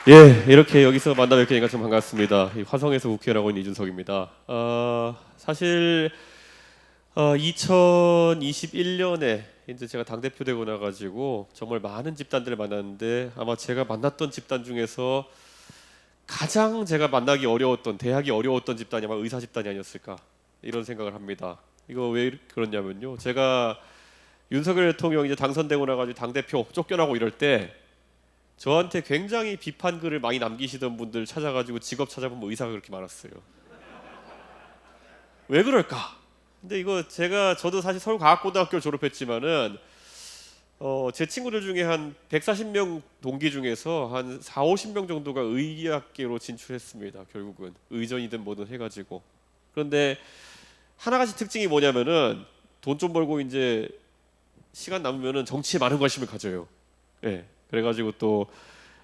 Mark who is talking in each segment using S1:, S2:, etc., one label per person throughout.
S1: 예, 이렇게 여기서 만나 뵙게 되니까 좀 반갑습니다. 이 화성에서 국회의원하고 있는 이준석입니다. 사실 2021년에 이제 제가 당 대표 되고 나가지고 정말 많은 집단들을 만났는데 아마 제가 만났던 집단 중에서 가장 제가 만나기 어려웠던, 대하기 어려웠던 집단이 아마 의사 집단이 아니었을까 이런 생각을 합니다. 이거 왜 그러냐면요, 제가 윤석열 대통령 이제 당선되고 나가지고 당 대표 쫓겨나고 이럴 때 저한테 굉장히 비판글을 많이 남기시던 분들 찾아가지고 직업 찾아보면 의사가 그렇게 많았어요. 왜 그럴까? 근데 이거 저도 사실 서울과학고등학교를 졸업했지만은 제 친구들 중에 한 140명 동기 중에서 한 4, 50명 정도가 의학계로 진출했습니다. 결국은 의전이든 뭐든 해가지고. 그런데 하나같이 특징이 뭐냐면은 돈 좀 벌고 이제 시간 남으면은 정치에 많은 관심을 가져요. 예. 그래가지고 또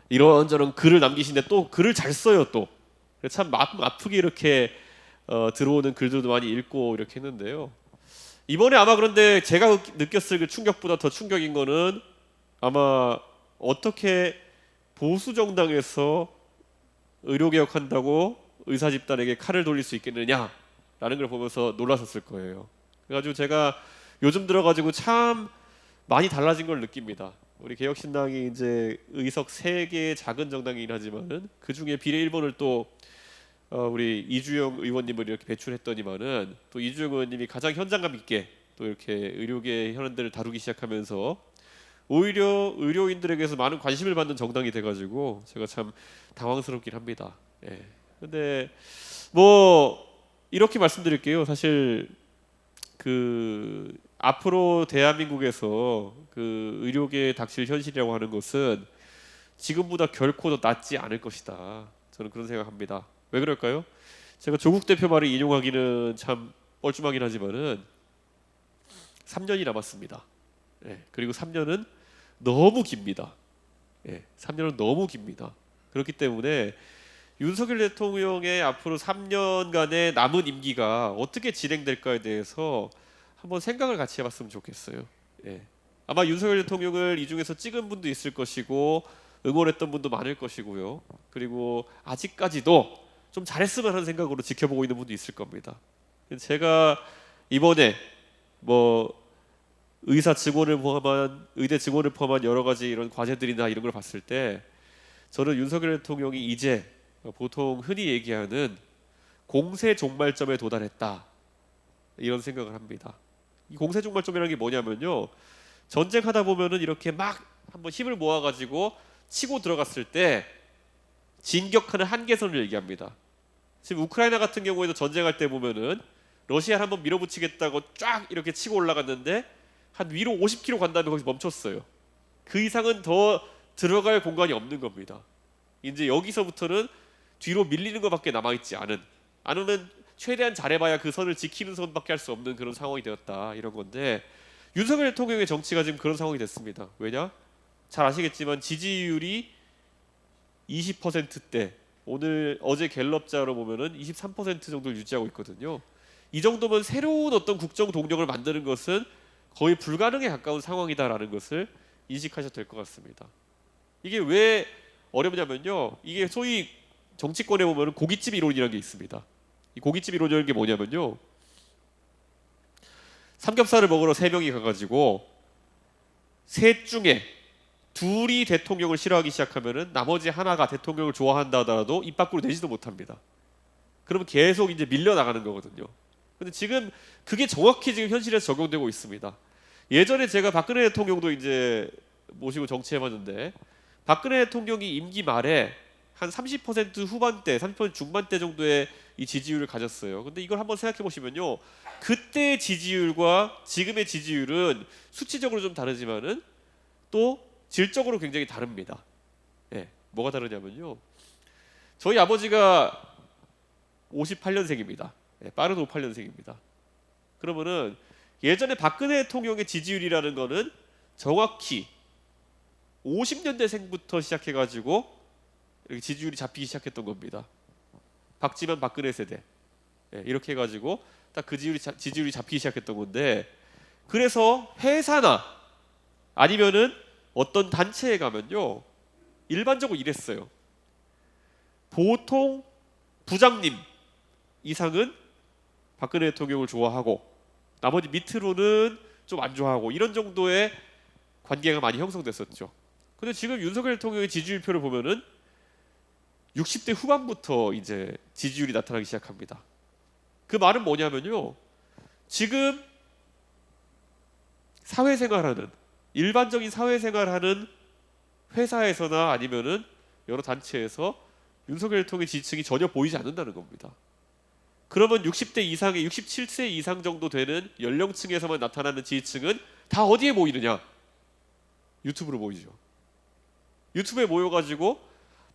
S1: 이런저런 글을 남기시는데 또 글을 잘 써요 또. 참 아프게 이렇게 들어오는 글들도 많이 읽고 이렇게 했는데요. 이번에 아마 그런데 제가 느꼈을 그 충격보다 더 충격인 거는 아마 어떻게 보수 정당에서 의료개혁한다고 의사 집단에게 칼을 돌릴 수 있겠느냐라는 걸 보면서 놀라셨을 거예요. 그래가지고 제가 요즘 들어가지고 참 많이 달라진 걸 느낍니다. 우리 개혁신당이 이제 의석 3개의 작은 정당이긴 하지만은 그 중에 비례 1번을 또 우리 이주영 의원님을 이렇게 배출했더니만은 또 이주영 의원님이 가장 현장감 있게 또 이렇게 의료계 현안들을 다루기 시작하면서 오히려 의료인들에게서 많은 관심을 받는 정당이 돼가지고 제가 참 당황스럽긴 합니다. 예. 근데 뭐 이렇게 말씀드릴게요. 사실 그 앞으로 대한민국에서 그 의료계에 닥칠 현실이라고 하는 것은 지금보다 결코 더 낫지 않을 것이다. 저는 그런 생각합니다. 왜 그럴까요? 제가 조국 대표 말을 인용하기는 참 뻘쭘하긴 하지만은 3년이 남았습니다. 예, 그리고 3년은 너무 깁니다. 예, 3년은 너무 깁니다. 그렇기 때문에 윤석열 대통령의 앞으로 3년간의 남은 임기가 어떻게 진행될까에 대해서 한번 생각을 같이 해봤으면 좋겠어요. 예. 아마 윤석열 대통령을 이 중에서 찍은 분도 있을 것이고 응원했던 분도 많을 것이고요. 그리고 아직까지도 좀 잘했으면 하는 생각으로 지켜보고 있는 분도 있을 겁니다. 제가 이번에 뭐 의사 증원을 포함한 의대 증원을 포함한 여러 가지 이런 과제들이나 이런 걸 봤을 때 저는 윤석열 대통령이 이제 보통 흔히 얘기하는 공세 종말점에 도달했다 이런 생각을 합니다. 이 공세 종말점이라는 게 뭐냐면요, 전쟁하다 보면은 이렇게 막 한번 힘을 모아가지고 치고 들어갔을 때 진격하는 한계선을 얘기합니다. 지금 우크라이나 같은 경우에도 전쟁할 때 보면은 러시아를 한번 밀어붙이겠다고 쫙 이렇게 치고 올라갔는데 한 위로 50km 간 다음에 거기서 멈췄어요. 그 이상은 더 들어갈 공간이 없는 겁니다. 이제 여기서부터는 뒤로 밀리는 것밖에 남아있지 않으면 최대한 잘해봐야 그 선을 지키는 선밖에 할 수 없는 그런 상황이 되었다 이런 건데, 윤석열 대통령의 정치가 지금 그런 상황이 됐습니다. 왜냐? 잘 아시겠지만 지지율이 20%대, 어제 갤럽자로 보면은 23% 정도를 유지하고 있거든요. 이 정도면 새로운 어떤 국정 동력을 만드는 것은 거의 불가능에 가까운 상황이다라는 것을 인식하셔도 될 것 같습니다. 이게 왜 어렵냐면요, 이게 소위 정치권에 보면 고깃집 이론이라는 게 있습니다. 이 고깃집 이론이라는 게 뭐냐면요, 삼겹살을 먹으러 3명이 가가지고 셋 중에 둘이 대통령을 싫어하기 시작하면은 나머지 하나가 대통령을 좋아한다 하더라도 입 밖으로 내지도 못합니다. 그러면 계속 이제 밀려 나가는 거거든요. 근데 지금 그게 정확히 지금 현실에서 적용되고 있습니다. 예전에 제가 박근혜 대통령도 이제 모시고 정치해봤는데, 박근혜 대통령이 임기 말에 한 30% 후반대, 30% 중반대 정도의 이 지지율을 가졌어요. 근데 이걸 한번 생각해 보시면요, 그때의 지지율과 지금의 지지율은 수치적으로 좀 다르지만은 또 질적으로 굉장히 다릅니다. 예, 뭐가 다르냐면요, 저희 아버지가 58년생입니다. 예, 빠른 58년생입니다. 그러면은 예전에 박근혜 대통령의 지지율이라는 거는 정확히 50년대생부터 시작해가지고 이렇게 지지율이 잡히기 시작했던 겁니다. 박지만 박근혜 세대, 예, 이렇게 해가지고 딱 그 지지율이 잡히기 시작했던 건데, 그래서 회사나 아니면은 어떤 단체에 가면요 일반적으로 이랬어요. 보통 부장님 이상은 박근혜 대통령을 좋아하고 나머지 밑으로는 좀 안 좋아하고 이런 정도의 관계가 많이 형성됐었죠. 근데 지금 윤석열 대통령의 지지율표를 보면은 60대 후반부터 이제 지지율이 나타나기 시작합니다. 그 말은 뭐냐면요. 지금 사회생활하는 일반적인 사회생활하는 회사에서나 아니면은 여러 단체에서 윤석열 대통령의 지지층이 전혀 보이지 않는다는 겁니다. 그러면 60대 이상의 67세 이상 정도 되는 연령층에서만 나타나는 지지층은 다 어디에 모이느냐? 유튜브로 모이죠. 유튜브에 모여가지고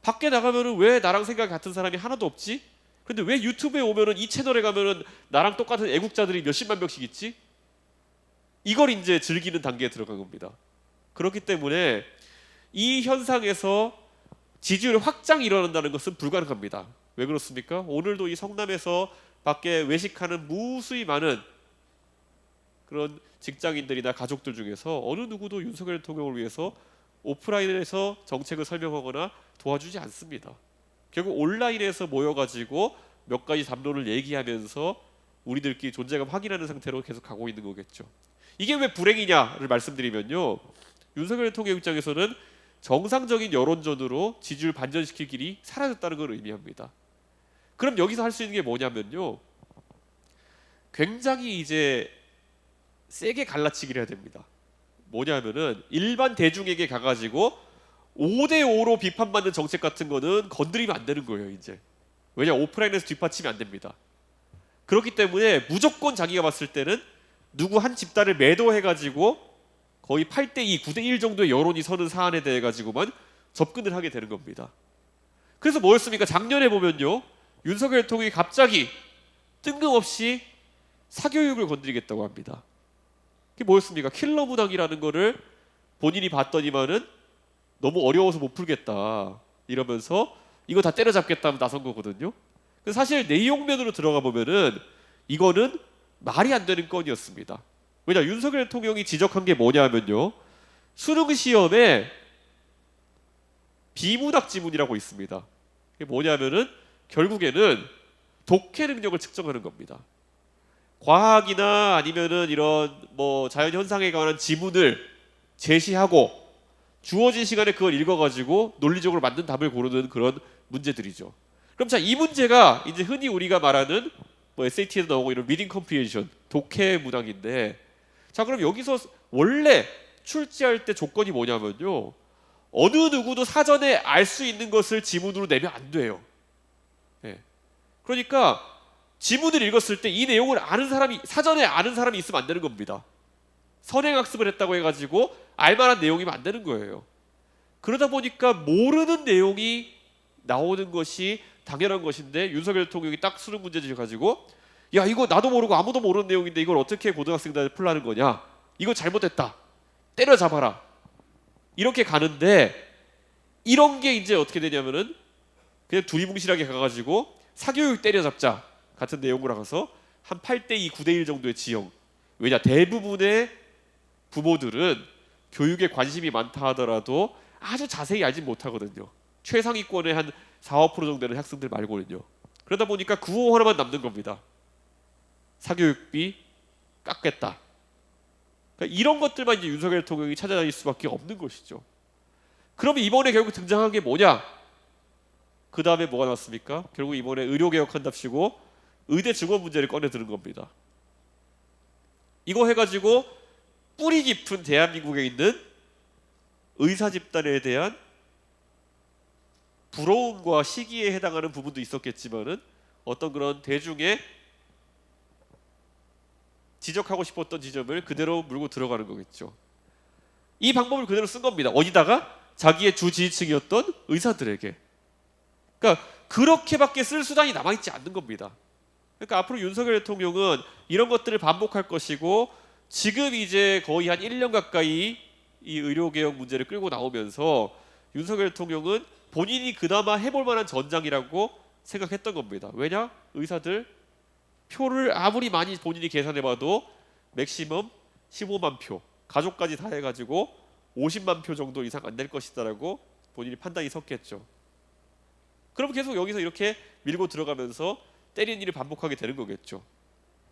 S1: 밖에 나가면은 왜 나랑 생각 같은 사람이 하나도 없지? 근데 왜 유튜브에 오면은 이 채널에 가면은 나랑 똑같은 애국자들이 몇십만 명씩 있지? 이걸 이제 즐기는 단계에 들어간 겁니다. 그렇기 때문에 이 현상에서 지지율 확장이 일어난다는 것은 불가능합니다. 왜 그렇습니까? 오늘도 이 성남에서 밖에 외식하는 무수히 많은 그런 직장인들이나 가족들 중에서 어느 누구도 윤석열 대통령을 위해서 오프라인에서 정책을 설명하거나 도와주지 않습니다. 결국 온라인에서 모여가지고 몇 가지 담론을 얘기하면서 우리들끼리 존재감 확인하는 상태로 계속 가고 있는 거겠죠. 이게 왜 불행이냐를 말씀드리면요. 윤석열 대통령 입장에서는 정상적인 여론전으로 지지율 반전시킬 길이 사라졌다는 걸 의미합니다. 그럼 여기서 할 수 있는 게 뭐냐면요. 굉장히 이제 세게 갈라치기를 해야 됩니다. 뭐냐면은 일반 대중에게 가가지고 5대5로 비판받는 정책 같은 거는 건드리면 안 되는 거예요. 이제 왜냐 오프라인에서 뒷받침이 안 됩니다. 그렇기 때문에 무조건 자기가 봤을 때는 누구 한 집단을 매도해가지고 거의 8대2, 9대1 정도의 여론이 서는 사안에 대해 가지고만 접근을 하게 되는 겁니다. 그래서 뭐였습니까? 작년에 보면요. 윤석열 대통령이 갑자기 뜬금없이 사교육을 건드리겠다고 합니다. 그게 뭐였습니까? 킬러 문항이라는 거를 본인이 봤더니만은 너무 어려워서 못 풀겠다 이러면서 이거 다 때려잡겠다면 나선 거거든요. 그래서 사실 내용면으로 들어가 보면은 이거는 말이 안 되는 건이었습니다. 왜냐 윤석열 대통령이 지적한 게 뭐냐면요. 수능 시험에 비문학 지문이라고 있습니다. 그게 뭐냐면은 결국에는 독해 능력을 측정하는 겁니다. 과학이나 아니면은 이런 뭐 자연 현상에 관한 지문을 제시하고 주어진 시간에 그걸 읽어가지고 논리적으로 맞는 답을 고르는 그런 문제들이죠. 그럼 자, 이 문제가 이제 흔히 우리가 말하는 뭐 SAT에도 나오고 이런 리딩 컴프리헨션, 독해 문항인데, 자 그럼 여기서 원래 출제할 때 조건이 뭐냐면요. 어느 누구도 사전에 알 수 있는 것을 지문으로 내면 안 돼요. 네. 그러니까 지문을 읽었을 때 이 내용을 아는 사람이 사전에 아는 사람이 있으면 안 되는 겁니다. 선행학습을 했다고 해가지고 알만한 내용이면 안 되는 거예요. 그러다 보니까 모르는 내용이 나오는 것이 당연한 것인데 윤석열 대통령이 딱 수능 문제지를 가지고 야 이거 나도 모르고 아무도 모르는 내용인데 이걸 어떻게 고등학생들한테 풀라는 거냐, 이거 잘못됐다, 때려잡아라, 이렇게 가는데 이런 게 이제 어떻게 되냐면은 그냥 두리뭉실하게 가가지고 사교육 때려잡자 같은 내용으로 가서 한 8대2, 9대1 정도의 지형. 왜냐 대부분의 부모들은 교육에 관심이 많다 하더라도 아주 자세히 알진 못하거든요. 최상위권의 한 4, 5% 정도 되는 학생들 말고는요. 그러다 보니까 구호 하나만 남는 겁니다. 사교육비 깎겠다. 그러니까 이런 것들만 이제 윤석열 대통령이 찾아다닐 수밖에 없는 것이죠. 그러면 이번에 결국 등장한 게 뭐냐? 그 다음에 뭐가 나왔습니까? 결국 이번에 의료개혁한답시고 의대 증원 문제를 꺼내 드는 겁니다. 이거 해가지고 뿌리 깊은 대한민국에 있는 의사 집단에 대한 부러움과 시기에 해당하는 부분도 있었겠지만은 어떤 그런 대중의 지적하고 싶었던 지점을 그대로 물고 들어가는 거겠죠. 이 방법을 그대로 쓴 겁니다. 어디다가? 자기의 주 지지층이었던 의사들에게. 그러니까 그렇게밖에 쓸 수단이 남아있지 않는 겁니다. 그러니까 앞으로 윤석열 대통령은 이런 것들을 반복할 것이고 지금 이제 거의 한 1년 가까이 이 의료개혁 문제를 끌고 나오면서 윤석열 대통령은 본인이 그나마 해볼 만한 전장이라고 생각했던 겁니다. 왜냐? 의사들 표를 아무리 많이 본인이 계산해봐도 맥시멈 15만 표, 가족까지 다 해가지고 50만 표 정도 이상 안 될 것이다라고 본인이 판단이 섰겠죠. 그럼 계속 여기서 이렇게 밀고 들어가면서 때리는 일을 반복하게 되는 거겠죠.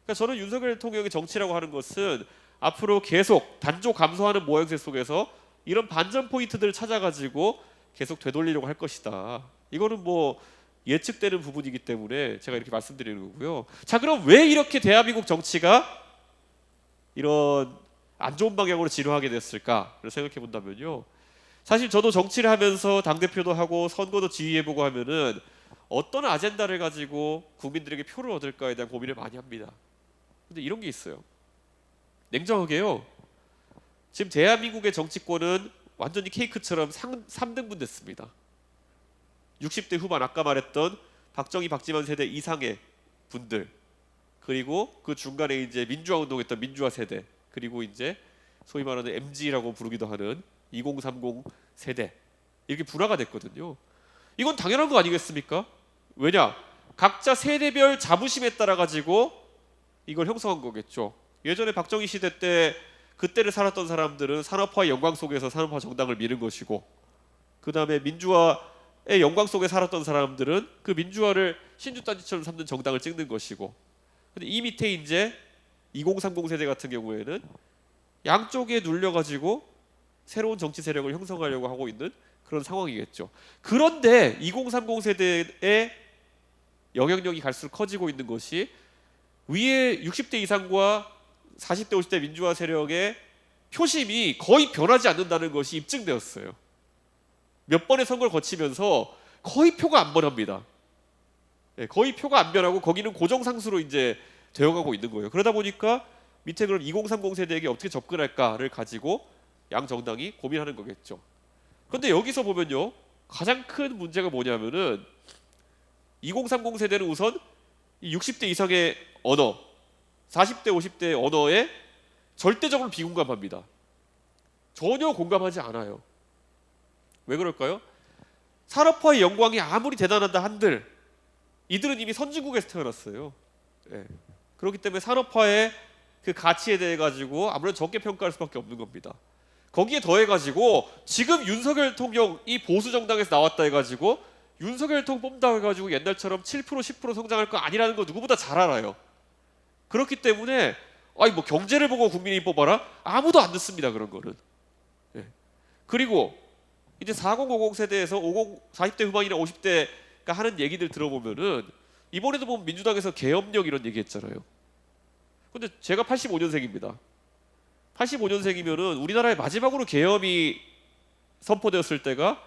S1: 그러니까 저는 윤석열 대통령의 정치라고 하는 것은 앞으로 계속 단조 감소하는 모양새 속에서 이런 반전 포인트들을 찾아가지고 계속 되돌리려고 할 것이다. 이거는 뭐 예측되는 부분이기 때문에 제가 이렇게 말씀드리는 거고요. 자, 그럼 왜 이렇게 대한민국 정치가 이런 안 좋은 방향으로 진화하게 됐을까를 생각해 본다면요. 사실 저도 정치를 하면서 당대표도 하고 선거도 지휘해보고 하면은 어떤 아젠다를 가지고 국민들에게 표를 얻을까에 대한 고민을 많이 합니다. 근데 이런 게 있어요. 냉정하게요. 지금 대한민국의 정치권은 완전히 케이크처럼 3등분 됐습니다. 60대 후반 아까 말했던 박정희, 박지원 세대 이상의 분들, 그리고 그 중간에 이제 민주화 운동했던 민주화 세대, 그리고 이제 소위 말하는 MZ라고 부르기도 하는 2030 세대, 이렇게 분화가 됐거든요. 이건 당연한 거 아니겠습니까? 왜냐? 각자 세대별 자부심에 따라 가지고 이걸 형성한 거겠죠. 예전에 박정희 시대 때 그때를 살았던 사람들은 산업화의 영광 속에서 산업화 정당을 미는 것이고, 그 다음에 민주화의 영광 속에 살았던 사람들은 그 민주화를 신주단지처럼 삼는 정당을 찍는 것이고, 근데 이 밑에 이제 2030 세대 같은 경우에는 양쪽에 눌려가지고 새로운 정치 세력을 형성하려고 하고 있는 그런 상황이겠죠. 그런데 2030 세대의 영향력이 갈수록 커지고 있는 것이 위에 60대 이상과 40대 50대 민주화 세력의 표심이 거의 변하지 않는다는 것이 입증되었어요. 몇 번의 선거를 거치면서 거의 표가 안 변합니다. 거의 표가 안 변하고 거기는 고정상수로 이제 되어가고 있는 거예요. 그러다 보니까 밑에 그럼 2030 세대에게 어떻게 접근할까를 가지고 양 정당이 고민하는 거겠죠. 그런데 여기서 보면요, 가장 큰 문제가 뭐냐면은 2030 세대는 우선 60대 이상의 언어, 40대 50대 언어에 절대적으로 비공감합니다. 전혀 공감하지 않아요. 왜 그럴까요? 산업화의 영광이 아무리 대단하다 한들 이들은 이미 선진국에서 태어났어요. 그렇기 때문에 산업화의 그 가치에 대해 가지고 아무래도 적게 평가할 수밖에 없는 겁니다. 거기에 더해 가지고 지금 윤석열 대통령 이 보수 정당에서 나왔다 해가지고 윤석열 대통령 뽑는다 해가지고 옛날처럼 7% 10% 성장할 거 아니라는 거 누구보다 잘 알아요. 그렇기 때문에 아니 뭐 경제를 보고 국민이 뽑아라? 아무도 안 듣습니다. 그런 거는. 그리고 이제 4050 세대에서 40대 후반이나 50대가 하는 얘기들 들어보면은 이번에도 보면 민주당에서 계엄령 이런 얘기했잖아요. 근데 제가 85년생입니다. 85년생이면은 우리나라의 마지막으로 계엄이 선포되었을 때가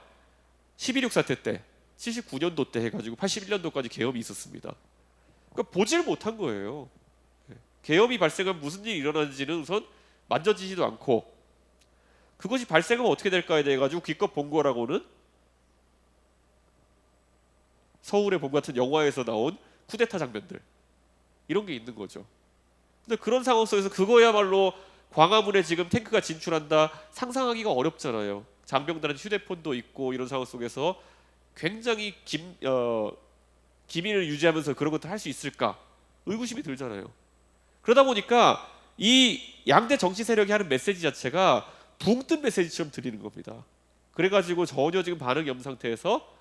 S1: 12.6 사태 때 79년도 때 해가지고 81년도까지 계엄이 있었습니다. 그러니까 보질 못한 거예요. 계엄이 발생하면 무슨 일이 일어나는지는 우선 만져지지도 않고, 그것이 발생하면 어떻게 될까에 대해 가지고 기껏 본 거라고는 서울의 봄 같은 영화에서 나온 쿠데타 장면들 이런 게 있는 거죠. 근데 그런 상황 속에서 그거야말로 광화문에 지금 탱크가 진출한다 상상하기가 어렵잖아요. 장병들한테 휴대폰도 있고 이런 상황 속에서 굉장히 기밀을 유지하면서 그런 것도 할 수 있을까 의구심이 들잖아요. 그러다 보니까 이 양대 정치 세력이 하는 메시지 자체가 붕 뜬 메시지처럼 들리는 겁니다. 그래가지고 전혀 지금 반응이 없는 상태에서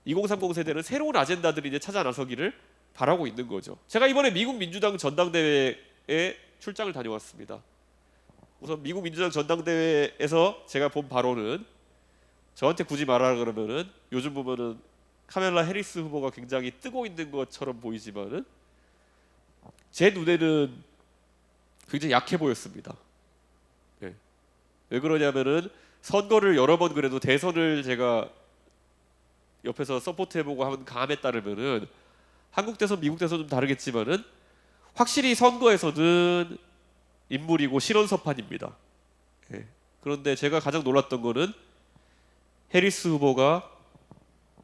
S1: 2030 세대는 새로운 아젠다들이 이제 찾아 나서기를 바라고 있는 거죠. 제가 이번에 미국 민주당 전당대회에 출장을 다녀왔습니다. 우선 미국 민주당 전당대회에서 제가 본 바로는, 저한테 굳이 말하라 그러면은 요즘 보면은 카멜라 해리스 후보가 굉장히 뜨고 있는 것처럼 보이지만은 제 눈에는 굉장히 약해 보였습니다. 왜 그러냐면은 선거를 여러 번 그래도 대선을 제가 옆에서 서포트해보고 하는 감에 따르면은 한국 대선, 미국 대선 좀 다르겠지만은 확실히 선거에서는 인물이고 실언서판입니다. 그런데 제가 가장 놀랐던 거는 해리스 후보가,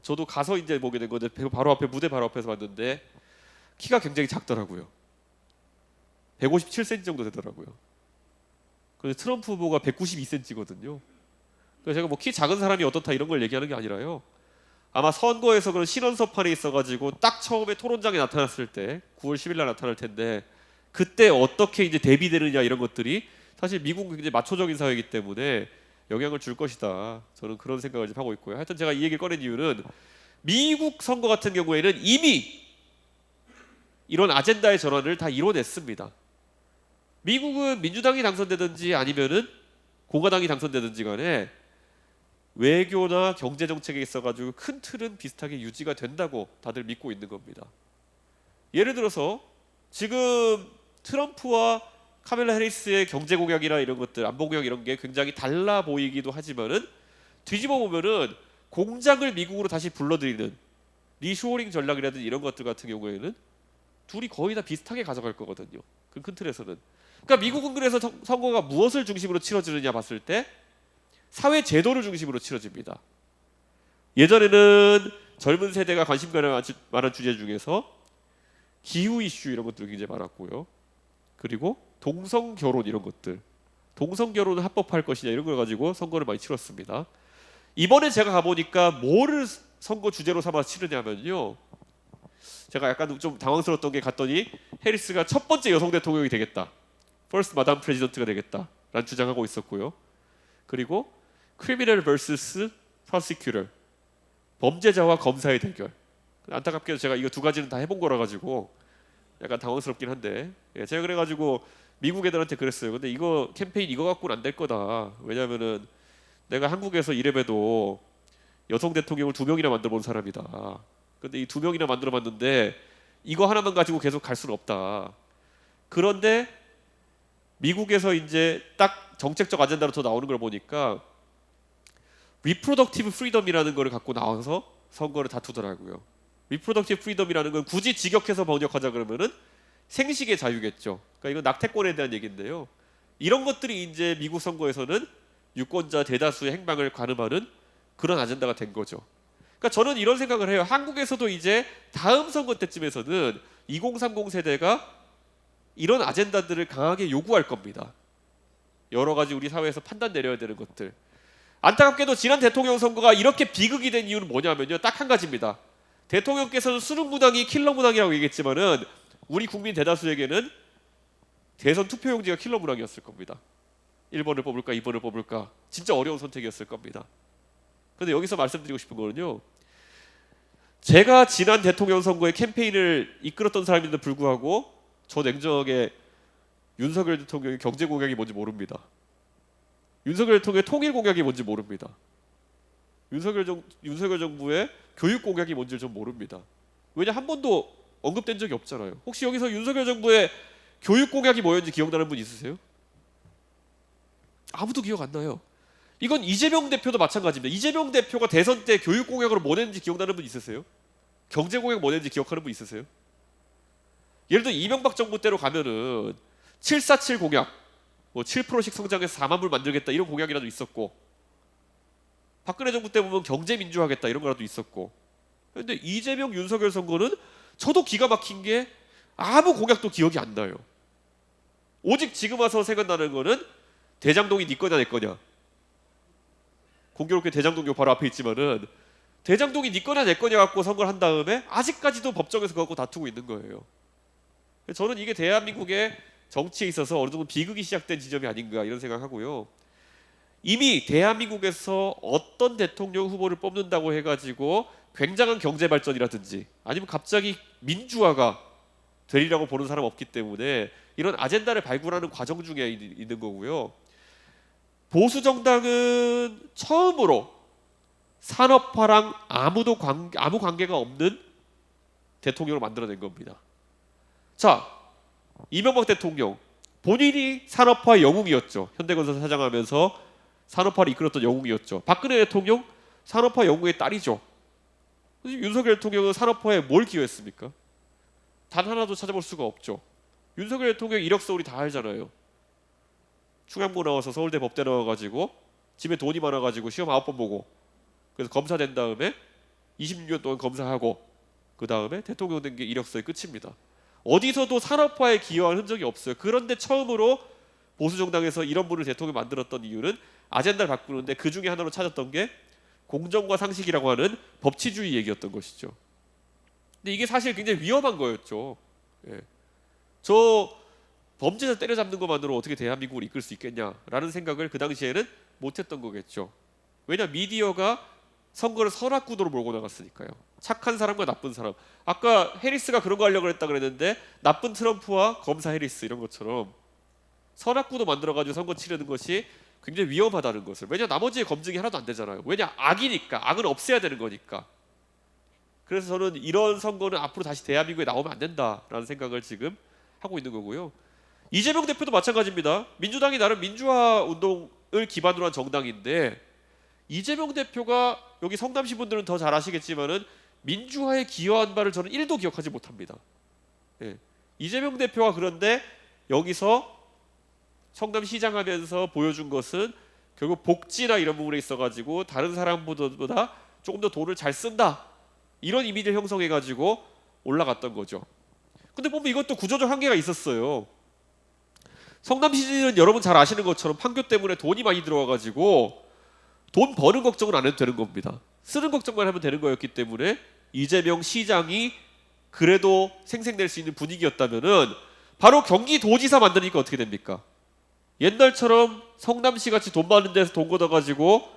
S1: 저도 가서 이제 보게 된 건데 바로 앞에 무대 바로 앞에서 봤는데 키가 굉장히 작더라고요. 157cm 정도 되더라고요. 근데 트럼프 후보가 192cm거든요. 그래서 제가 뭐 키 작은 사람이 어떻다 이런 걸 얘기하는 게 아니라요. 아마 선거에서 그런 실언서판이 있어가지고 딱 처음에 토론장에 나타났을 때 9월 10일 날 나타날 텐데 그때 어떻게 이제 대비되느냐 이런 것들이 사실 미국은 굉장히 마초적인 사회이기 때문에 영향을 줄 것이다. 저는 그런 생각을 좀 하고 있고요. 하여튼 제가 이 얘기를 꺼낸 이유는 미국 선거 같은 경우에는 이미 이런 아젠다의 전환을 다 이뤄냈습니다. 미국은 민주당이 당선되든지 아니면은 공화당이 당선되든지 간에 외교나 경제 정책에 있어가지고 큰 틀은 비슷하게 유지가 된다고 다들 믿고 있는 겁니다. 예를 들어서 지금 트럼프와 카멜라 해리스의 경제 공약이나 이런 것들, 안보 공약 이런 게 굉장히 달라 보이기도 하지만은 뒤집어 보면은 공장을 미국으로 다시 불러들이는 리쇼어링 전략이라든지 이런 것들 같은 경우에는 둘이 거의 다 비슷하게 가져갈 거거든요. 그 큰 틀에서는. 그러니까 미국은 그래서 선거가 무엇을 중심으로 치러지느냐 봤을 때 사회 제도를 중심으로 치러집니다. 예전에는 젊은 세대가 관심 가는 많은 주제 중에서 기후 이슈 이런 것들이 굉장히 많았고요. 그리고 동성 결혼 이런 것들, 동성 결혼을 합법화할 것이냐 이런 걸 가지고 선거를 많이 치렀습니다. 이번에 제가 가보니까 뭐를 선거 주제로 삼아 치르냐면요, 제가 약간 좀 당황스러웠던 게 갔더니 해리스가 첫 번째 여성 대통령이 되겠다, 퍼스트 마담 프레지던트가 되겠다라는 주장하고 있었고요. 그리고 크리미널 vs 프로시큐터, 범죄자와 검사의 대결. 안타깝게도 제가 이거 두 가지는 다 해본 거라 가지고 약간 당황스럽긴 한데, 제가 그래가지고 미국 애들한테 그랬어요. 근데 이거 캠페인 이거 갖고는 안 될 거다. 왜냐면은 내가 한국에서 이래봬도 여성 대통령을 2명이나 만들어 본 사람이다. 근데 이 2명이나 만들어 봤는데 이거 하나만 가지고 계속 갈 수는 없다. 그런데 미국에서 이제 딱 정책적 아젠다로 더 나오는 걸 보니까 리프로덕티브 프리덤이라는 거를 갖고 나와서 선거를 다투더라고요. 리프로덕티브 프리덤이라는 건 굳이 직역해서 번역하자 그러면은 생식의 자유겠죠. 그러니까 이건 낙태권에 대한 얘기인데요. 이런 것들이 이제 미국 선거에서는 유권자 대다수의 행방을 가늠하는 그런 아젠다가 된 거죠. 그러니까 저는 이런 생각을 해요. 한국에서도 이제 다음 선거 때쯤에서는 2030 세대가 이런 아젠다들을 강하게 요구할 겁니다. 여러 가지 우리 사회에서 판단 내려야 되는 것들. 안타깝게도 지난 대통령 선거가 이렇게 비극이 된 이유는 뭐냐면요, 딱 한 가지입니다. 대통령께서는 수능 무당이 킬러 무당이라고 얘기했지만은 우리 국민 대다수에게는 대선 투표용지가 킬러 무당이었을 겁니다. 1번을 뽑을까 2번을 뽑을까 진짜 어려운 선택이었을 겁니다. 그런데 여기서 말씀드리고 싶은 거는요, 제가 지난 대통령 선거의 캠페인을 이끌었던 사람인데도 불구하고 저 냉정하게 윤석열 대통령의 경제 공약이 뭔지 모릅니다. 윤석열 대통령의 통일 공약이 뭔지 모릅니다. 윤석열 정부의 교육 공약이 뭔지 좀 모릅니다. 왜냐, 한 번도 언급된 적이 없잖아요. 혹시 여기서 윤석열 정부의 교육 공약이 뭐였는지 기억나는 분 있으세요? 아무도 기억 안 나요. 이건 이재명 대표도 마찬가지입니다. 이재명 대표가 대선 때 교육 공약으로 뭐 냈는지 기억나는 분 있으세요? 경제 공약 뭐 냈는지 기억하는 분 있으세요? 예를 들어 이명박 정부 때로 가면은 747 공약, 뭐 7%씩 성장해서 4만 불 만들겠다 이런 공약이라도 있었고, 박근혜 정부 때 보면 경제 민주화하겠다 이런 거라도 있었고. 그런데 이재명 윤석열 선거는 저도 기가 막힌 게 아무 공약도 기억이 안 나요. 오직 지금 와서 생각나는 거는 대장동이 네 거냐 내 거냐. 공교롭게 대장동이 바로 앞에 있지만은 대장동이 네 거냐 내 거냐 갖고 선거를 한 다음에 아직까지도 법정에서 그거 갖고 다투고 있는 거예요. 저는 이게 대한민국의 정치에 있어서 어느 정도 비극이 시작된 지점이 아닌가 이런 생각하고요. 이미 대한민국에서 어떤 대통령 후보를 뽑는다고 해가지고 굉장한 경제 발전이라든지 아니면 갑자기 민주화가 되리라고 보는 사람 없기 때문에 이런 아젠다를 발굴하는 과정 중에 있는 거고요. 보수 정당은 처음으로 산업화랑 아무 관계가 없는 대통령을 만들어낸 겁니다. 자, 이명박 대통령 본인이 산업화 영웅이었죠. 현대건설 사장하면서 산업화를 이끌었던 영웅이었죠. 박근혜 대통령 산업화 영웅의 딸이죠. 윤석열 대통령은 산업화에 뭘 기여했습니까? 단 하나도 찾아볼 수가 없죠. 윤석열 대통령 이력서 우리 다 알잖아요. 충암고 나와서 서울대 법대 나와가지고 집에 돈이 많아가지고 시험 9번 보고 그래서 검사 된 다음에 26년 동안 검사하고 그 다음에 대통령 된 게 이력서의 끝입니다. 어디서도 산업화에 기여한 흔적이 없어요. 그런데 처음으로 보수 정당에서 이런 분을 대통령 만들었던 이유는 아젠다를 바꾸는데 그 중에 하나로 찾았던 게 공정과 상식이라고 하는 법치주의 얘기였던 것이죠. 근데 이게 사실 굉장히 위험한 거였죠. 예. 저 범죄자 때려잡는 것만으로 어떻게 대한민국을 이끌 수 있겠냐라는 생각을 그 당시에는 못했던 거겠죠. 왜냐, 미디어가 선거를 선악구도로 몰고 나갔으니까요. 착한 사람과 나쁜 사람. 아까 해리스가 그런 거 하려고 했다 그랬는데 나쁜 트럼프와 검사 해리스 이런 것처럼 선악구도 만들어가지고 선거 치르는 것이 굉장히 위험하다는 것을. 왜냐 나머지의 검증이 하나도 안 되잖아요. 왜냐 악이니까. 악은 없애야 되는 거니까. 그래서 저는 이런 선거는 앞으로 다시 대한민국에 나오면 안 된다라는 생각을 지금 하고 있는 거고요. 이재명 대표도 마찬가지입니다. 민주당이 나름 민주화 운동을 기반으로 한 정당인데 이재명 대표가 여기 성남시 분들은 더 잘 아시겠지만은 민주화에 기여한 바를 저는 1도 기억하지 못합니다. 예. 이재명 대표가 그런데 여기서 성남시장 하면서 보여준 것은 결국 복지나 이런 부분에 있어가지고 다른 사람보다 조금 더 돈을 잘 쓴다 이런 이미지를 형성해가지고 올라갔던 거죠. 근데 보면 이것도 구조적 한계가 있었어요. 성남시는 여러분 잘 아시는 것처럼 판교 때문에 돈이 많이 들어와가지고 돈 버는 걱정은 안 해도 되는 겁니다. 쓰는 걱정만 하면 되는 거였기 때문에 이재명 시장이 그래도 생생낼 수 있는 분위기였다면은 바로 경기도지사 만드니까 어떻게 됩니까? 옛날처럼 성남시 같이 돈 많은 데서 돈 걷어가지고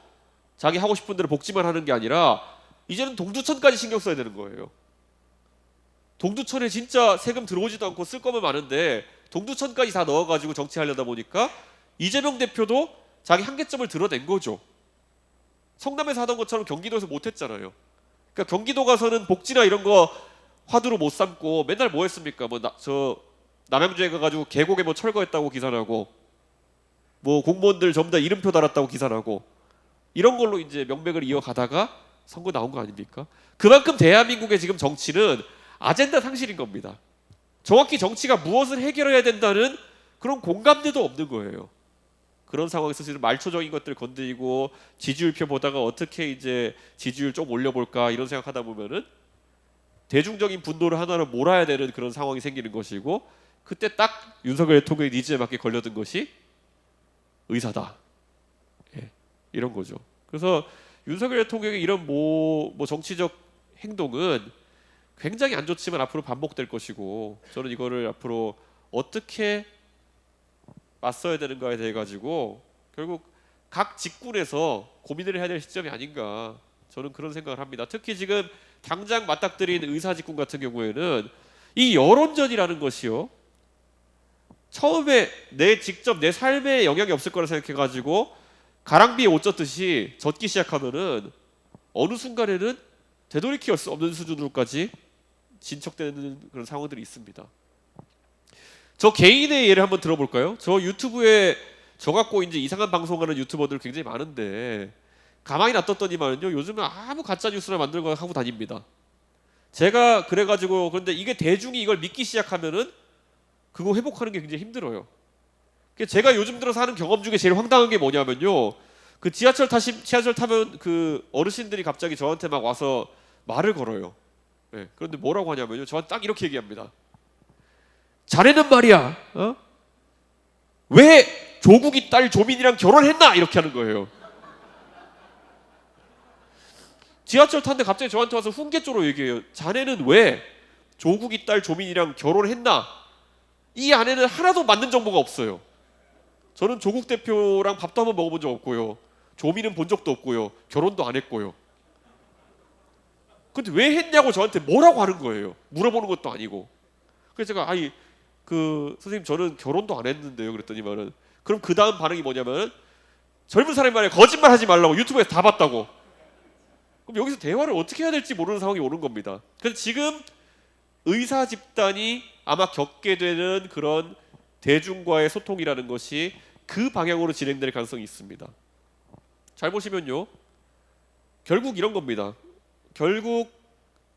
S1: 자기 하고 싶은 대로 복지만 하는 게 아니라 이제는 동두천까지 신경 써야 되는 거예요. 동두천에 진짜 세금 들어오지도 않고 쓸 거면 많은데 동두천까지 다 넣어가지고 정치하려다 보니까 이재명 대표도 자기 한계점을 드러낸 거죠. 성남에서 하던 것처럼 경기도에서 못했잖아요. 그러니까 경기도 가서는 복지나 이런 거 화두로 못 삼고 맨날 뭐 했습니까? 저 남양주에 가가지고 계곡에 뭐 철거했다고 기사나고 뭐 공무원들 전부 다 이름표 달았다고 기사나고 이런 걸로 이제 명맥을 이어가다가 선거 나온 거 아닙니까? 그만큼 대한민국의 지금 정치는 아젠다 상실인 겁니다. 정확히 정치가 무엇을 해결해야 된다는 그런 공감대도 없는 거예요. 그런 상황에서 지금 말초적인 것들 건드리고 지지율표 보다가 어떻게 이제 지지율 좀 올려볼까 이런 생각하다 보면은 대중적인 분노를 하나로 몰아야 되는 그런 상황이 생기는 것이고 그때 딱 윤석열 대통령의 니즈에 맞게 걸려든 것이 의사다. 예, 이런 거죠. 그래서 윤석열 대통령의 이런 뭐 정치적 행동은 굉장히 안 좋지만 앞으로 반복될 것이고 저는 이거를 앞으로 어떻게 맞서야 되는가에 대해 가지고 결국 각 직군에서 고민을 해야 될 시점이 아닌가 저는 그런 생각을 합니다. 특히 지금 당장 맞닥뜨린 의사 직군 같은 경우에는 이 여론전이라는 것이요 처음에 직접 내 삶에 영향이 없을 거라 생각해 가지고 가랑비에 옷 젖듯이 젖기 시작하면은 어느 순간에는 되돌이킬 수 없는 수준으로까지 진척되는 그런 상황들이 있습니다. 저 개인의 예를 한번 들어볼까요? 저 유튜브에 저 갖고 이제 이상한 방송하는 유튜버들 굉장히 많은데 가만히 놔뒀더니만요 요즘은 아무 가짜 뉴스나 만들고 하고 다닙니다. 제가 그래가지고 그런데 이게 대중이 이걸 믿기 시작하면은 그거 회복하는 게 굉장히 힘들어요. 제가 요즘 들어서 하는 경험 중에 제일 황당한 게 뭐냐면요 그 지하철 타면 그 어르신들이 갑자기 저한테 막 와서 말을 걸어요. 네, 그런데 뭐라고 하냐면요 저한테 딱 이렇게 얘기합니다. 자네는 말이야 왜 조국이 딸 조민이랑 결혼했나 이렇게 하는 거예요. 지하철 탔는데 갑자기 저한테 와서 훈계조로 얘기해요. 자네는 왜 조국이 딸 조민이랑 결혼했나. 이 안에는 하나도 맞는 정보가 없어요. 저는 조국 대표랑 밥도 한번 먹어본 적 없고요 조민은 본 적도 없고요 결혼도 안 했고요. 근데 왜 했냐고 저한테 뭐라고 하는 거예요. 물어보는 것도 아니고. 그래서 제가 선생님 저는 결혼도 안 했는데요 그랬더니만은 그럼 그 다음 반응이 뭐냐면 젊은 사람이 말해 거짓말하지 말라고 유튜브에서 다 봤다고. 그럼 여기서 대화를 어떻게 해야 될지 모르는 상황이 오는 겁니다. 그래서 지금 의사 집단이 아마 겪게 되는 그런 대중과의 소통이라는 것이 그 방향으로 진행될 가능성이 있습니다. 잘 보시면요 결국 이런 겁니다. 결국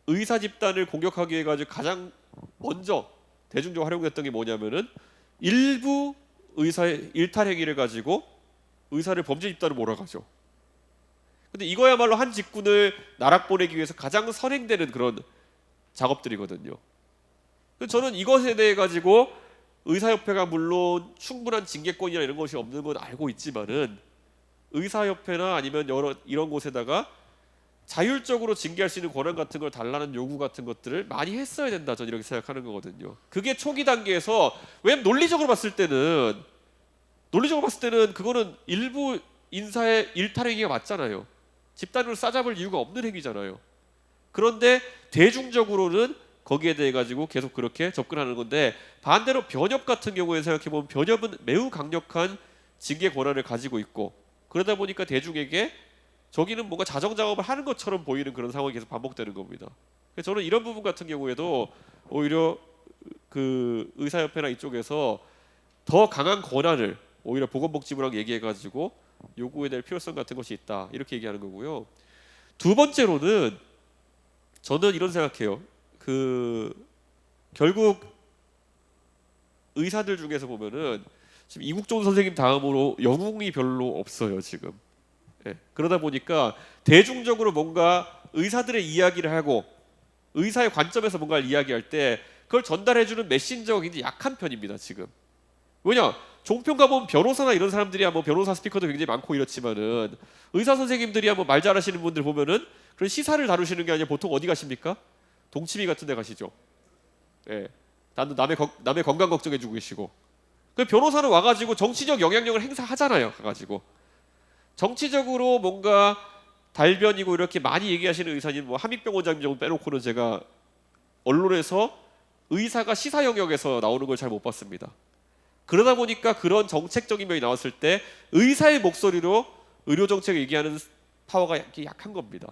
S1: 의사 집단을 공격하기 위해 가지고 가장 먼저 대중적으로 활용됐던 게 뭐냐면은 일부 의사의 일탈 행위를 가지고 의사를 범죄 집단으로 몰아가죠. 근데 이거야말로 한 직군을 나락 보내기 위해서 가장 선행되는 그런 작업들이거든요. 그래서 저는 이것에 대해 가지고 의사협회가 물론 충분한 징계권이나 이런 것이 없는 건 알고 있지만은 의사협회나 아니면 이런 곳에다가 자율적으로 징계할 수 있는 권한 같은 걸 달라는 요구 같은 것들을 많이 했어야 된다. 저는 이렇게 생각하는 거거든요. 그게 초기 단계에서 왜냐면 논리적으로 봤을 때는 그거는 일부 인사의 일탈 행위가 맞잖아요. 집단으로 싸잡을 이유가 없는 행위잖아요. 그런데 대중적으로는 거기에 대해 가지고 계속 그렇게 접근하는 건데, 반대로 변협 같은 경우에 생각해 보면 변협은 매우 강력한 징계 권한을 가지고 있고, 그러다 보니까 대중에게 저기는 뭔가 자정 작업을 하는 것처럼 보이는 그런 상황이 계속 반복되는 겁니다. 그래서 저는 이런 부분 같은 경우에도 오히려 그 의사협회나 이쪽에서 더 강한 권한을 오히려 보건복지부랑 얘기해가지고 요구해낼 필요성 같은 것이 있다, 이렇게 얘기하는 거고요. 두 번째로는 저는 이런 생각해요. 결국 의사들 중에서 보면은 지금 이국종 선생님 다음으로 영웅이 별로 없어요 지금. 예. 그러다 보니까 대중적으로 뭔가 의사들의 이야기를 하고 의사의 관점에서 뭔가를 이야기할 때 그걸 전달해주는 메신저가 굉장히 약한 편입니다 지금. 왜냐, 종편 가보면 변호사나 이런 사람들이야 뭐 변호사 스피커도 굉장히 많고 이렇지만은 의사 선생님들이야 뭐 말 잘하시는 분들 보면은 그런 시사를 다루시는 게 아니라 보통 어디 가십니까? 동치미 같은 데 가시죠. 예. 남의 건강 걱정해주고 계시고. 그 변호사는 와가지고 정치적 영향력을 행사하잖아요. 가가지고 정치적으로 뭔가 달변이고 이렇게 많이 얘기하시는 의사님, 뭐 함익병 원장님 정도 빼놓고는 제가 언론에서 의사가 시사 영역에서 나오는 걸 잘 못 봤습니다. 그러다 보니까 그런 정책적인 면이 나왔을 때 의사의 목소리로 의료 정책을 얘기하는 파워가 약한 겁니다.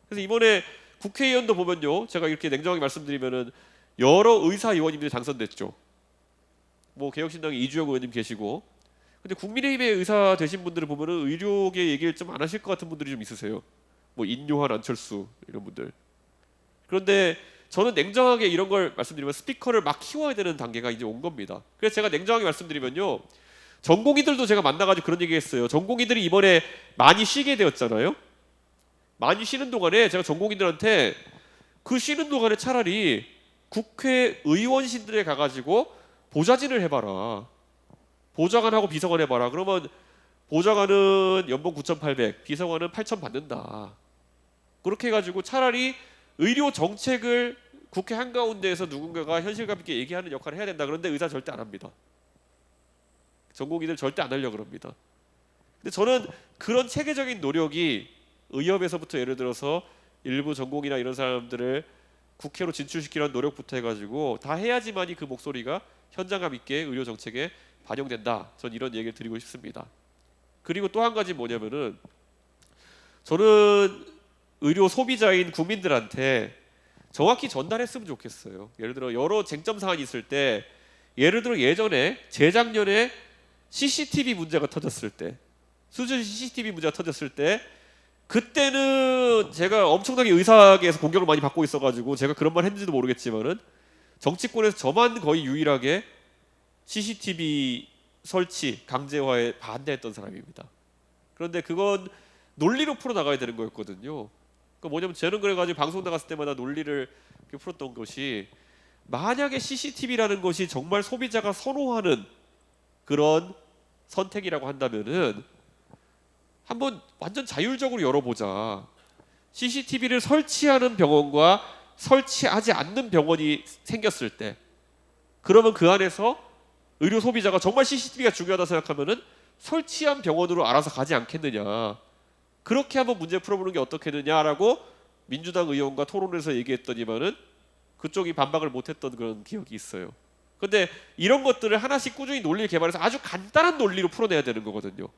S1: 그래서 이번에 국회의원도 보면요, 제가 이렇게 냉정하게 말씀드리면은 여러 의사의원님들이 당선됐죠. 뭐 개혁신당에 이주영 의원님 계시고, 근데 국민의힘의 의사 되신 분들을 보면은 의료계 얘기를 좀 안 하실 것 같은 분들이 좀 있으세요. 뭐 인요한, 안철수 이런 분들. 그런데 저는 냉정하게 이런 걸 말씀드리면 스피커를 막 키워야 되는 단계가 이제 온 겁니다. 그래서 제가 냉정하게 말씀드리면요, 전공의들도 제가 만나가지고 그런 얘기했어요. 전공의들이 이번에 많이 쉬게 되었잖아요. 많이 쉬는 동안에 제가 전공의들한테 그 쉬는 동안에 차라리 국회의원실들에 가가지고 보좌진을 해봐라. 보좌관하고 비서관 해봐라. 그러면 보좌관은 연봉 9,800, 비서관은 8,000 받는다. 그렇게 해가지고 차라리 의료 정책을 국회 한가운데에서 누군가가 현실감 있게 얘기하는 역할을 해야 된다. 그런데 의사 절대 안 합니다. 전공의들 절대 안 하려고 그럽니다. 근데 저는 그런 체계적인 노력이 의협에서부터 예를 들어서 일부 전공이나 이런 사람들을 국회로 진출시키려는 노력부터 해가지고 다 해야지만이 그 목소리가 현장감 있게 의료 정책에 반영된다. 전 이런 얘기를 드리고 싶습니다. 그리고 또 한 가지 뭐냐면은, 저는 의료 소비자인 국민들한테 정확히 전달했으면 좋겠어요. 예를 들어 여러 쟁점 사안이 있을 때, 예를 들어 예전에 재작년에 CCTV 문제가 터졌을 때, 수준 CCTV 문제가 터졌을 때, 그때는 제가 엄청나게 의사계에서 공격을 많이 받고 있어가지고 제가 그런 말 했는지도 모르겠지만은 정치권에서 저만 거의 유일하게 CCTV 설치 강제화에 반대했던 사람입니다. 그런데 그건 논리로 풀어 나가야 되는 거였거든요. 그 뭐냐면 저는 그래가지고 방송 나갔을 때마다 논리를 풀었던 것이, 만약에 CCTV라는 것이 정말 소비자가 선호하는 그런 선택이라고 한다면은 한번 완전 자율적으로 열어보자. CCTV를 설치하는 병원과 설치하지 않는 병원이 생겼을 때, 그러면 그 안에서 의료 소비자가 정말 CCTV가 중요하다 생각하면은 설치한 병원으로 알아서 가지 않겠느냐. 그렇게 한번 문제 풀어보는 게 어떻겠느냐라고 민주당 의원과 토론에서 얘기했더니만은 그쪽이 반박을 못했던 그런 기억이 있어요. 근데 이런 것들을 하나씩 꾸준히 논리를 개발해서 아주 간단한 논리로 풀어내야 되는 거거든요.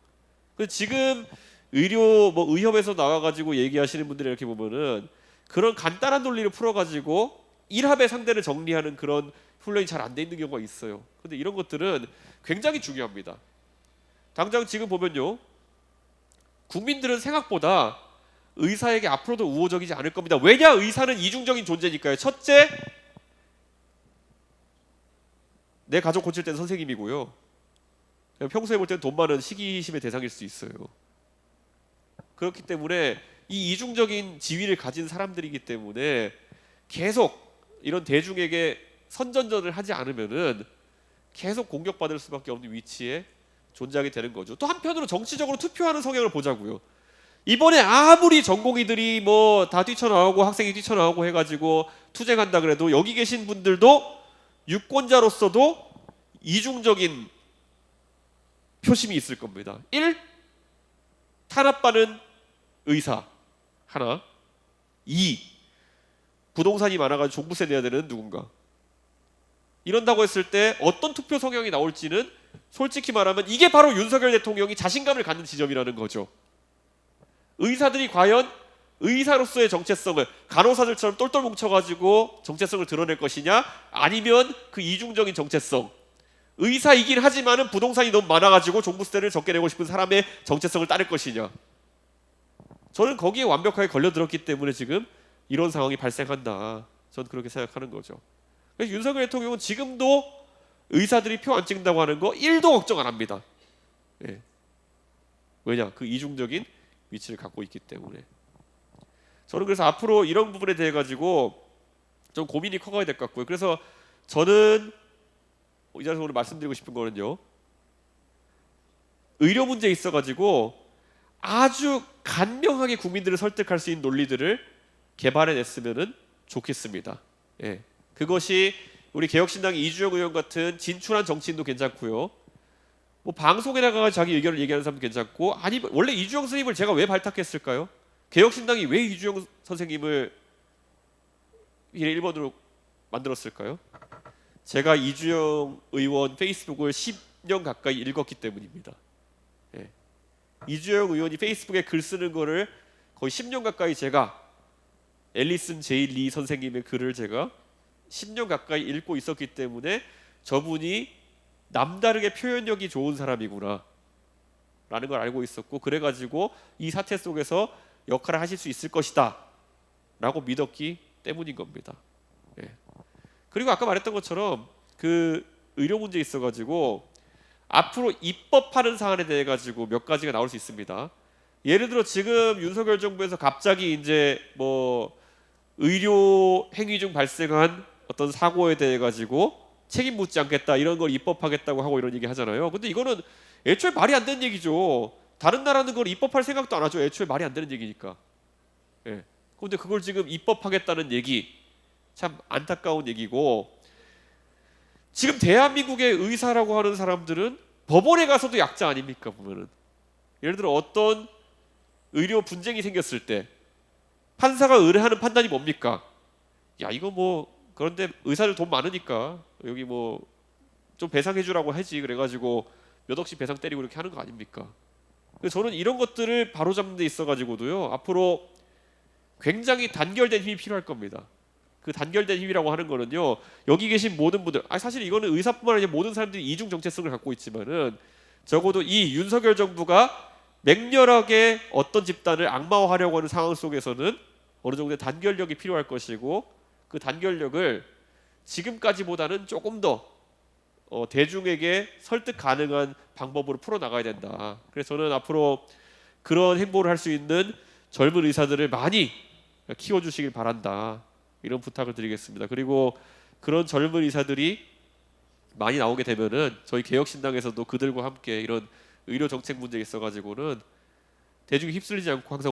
S1: 지금 의료 뭐 의협에서 나와가지고 얘기하시는 분들이 이렇게 보면은 그런 간단한 논리를 풀어가지고 일합의 상대를 정리하는 그런 훈련이 잘 안 돼 있는 경우가 있어요. 근데 이런 것들은 굉장히 중요합니다. 당장 지금 보면요, 국민들은 생각보다 의사에게 앞으로도 우호적이지 않을 겁니다. 왜냐? 의사는 이중적인 존재니까요. 첫째, 내 가족 고칠 때는 선생님이고요. 평소에 볼 때는 돈 많은 시기심의 대상일 수 있어요. 그렇기 때문에 이 이중적인 지위를 가진 사람들이기 때문에 계속 이런 대중에게 선전전을 하지 않으면은 계속 공격받을 수밖에 없는 위치에 존재하게 되는 거죠. 또 한편으로 정치적으로 투표하는 성향을 보자고요. 이번에 아무리 전공의들이 뭐 다 뛰쳐나오고 학생이 뛰쳐나오고 해가지고 투쟁한다 그래도 여기 계신 분들도 유권자로서도 이중적인 표심이 있을 겁니다. 1. 탄압받는 의사, 하나. 2. 부동산이 많아가지고 종부세 내야 되는 누군가. 이런다고 했을 때 어떤 투표 성향이 나올지는 솔직히 말하면 이게 바로 윤석열 대통령이 자신감을 갖는 지점이라는 거죠. 의사들이 과연 의사로서의 정체성을 간호사들처럼 똘똘 뭉쳐가지고 정체성을 드러낼 것이냐, 아니면 그 이중적인 정체성, 의사이긴 하지만은 부동산이 너무 많아가지고 종부세를 적게 내고 싶은 사람의 정체성을 따를 것이냐. 저는 거기에 완벽하게 걸려들었기 때문에 지금 이런 상황이 발생한다. 저는 그렇게 생각하는 거죠. 그래서 윤석열 대통령은 지금도 의사들이 표 안 찍는다고 하는 거 1도 걱정 안 합니다. 예. 왜냐? 그 이중적인 위치를 갖고 있기 때문에. 저는 그래서 앞으로 이런 부분에 대해 가지고 좀 고민이 커가야 될 것 같고요. 그래서 저는 이 자리에서 오늘 말씀드리고 싶은 거는요, 의료 문제에 있어 가지고 아주 간명하게 국민들을 설득할 수 있는 논리들을 개발해냈으면 좋겠습니다. 예. 그것이 우리 개혁신당의 이주영 의원 같은 진출한 정치인도 괜찮고요. 뭐 방송에 나가서 자기 의견을 얘기하는 사람도 괜찮고, 아니 원래 이주영 선생님을 제가 왜 발탁했을까요? 개혁신당이 왜 이주영 선생님을 1번으로 만들었을까요? 제가 이주영 의원 페이스북을 10년 가까이 읽었기 때문입니다. 예. 이주영 의원이 페이스북에 글 쓰는 거를 거의 10년 가까이 제가 앨리슨 제이 리 선생님의 글을 제가 10년 가까이 읽고 있었기 때문에 저분이 남다르게 표현력이 좋은 사람이구나 라는 걸 알고 있었고, 그래가지고 이 사태 속에서 역할을 하실 수 있을 것이다 라고 믿었기 때문인 겁니다. 예. 그리고 아까 말했던 것처럼 그 의료 문제에 있어가지고 앞으로 입법하는 사안에 대해 가지고 몇 가지가 나올 수 있습니다. 예를 들어 지금 윤석열 정부에서 갑자기 이제 뭐 의료 행위 중 발생한 어떤 사고에 대해 가지고 책임 묻지 않겠다 이런 걸 입법하겠다고 하고 이런 얘기 하잖아요. 근데 이거는 애초에 말이 안 되는 얘기죠. 다른 나라는 그걸 입법할 생각도 안 하죠. 애초에 말이 안 되는 얘기니까. 예. 근데 그걸 지금 입법하겠다는 얘기 참 안타까운 얘기고, 지금 대한민국의 의사라고 하는 사람들은 법원에 가서도 약자 아닙니까? 보면은 예를 들어 어떤 의료 분쟁이 생겼을 때 판사가 의뢰하는 판단이 뭡니까? 야 이거 뭐 그런데 의사들 돈 많으니까 여기 뭐 좀 배상해 주라고 하지, 그래가지고 몇 억씩 배상 때리고 이렇게 하는 거 아닙니까? 그래서 저는 이런 것들을 바로잡는 데 있어 가지고도요, 앞으로 굉장히 단결된 힘이 필요할 겁니다. 그 단결된 힘이라고 하는 거는요, 여기 계신 모든 분들, 사실 이거는 의사뿐만 아니라 모든 사람들이 이중 정체성을 갖고 있지만은 적어도 이 윤석열 정부가 맹렬하게 어떤 집단을 악마화하려고 하는 상황 속에서는 어느 정도의 단결력이 필요할 것이고, 그 단결력을 지금까지보다는 조금 더 대중에게 설득 가능한 방법으로 풀어나가야 된다. 그래서 저는 앞으로 그런 행보를 할 수 있는 젊은 의사들을 많이 키워주시길 바란다, 이런 부탁을 드리겠습니다. 그리고 그런 젊은 의사들이 많이 나오게 되면은 저희 개혁신당에서도 그들과 함께 이런 의료 정책 문제에 있어가지고는 대중이 휩쓸리지 않고 항상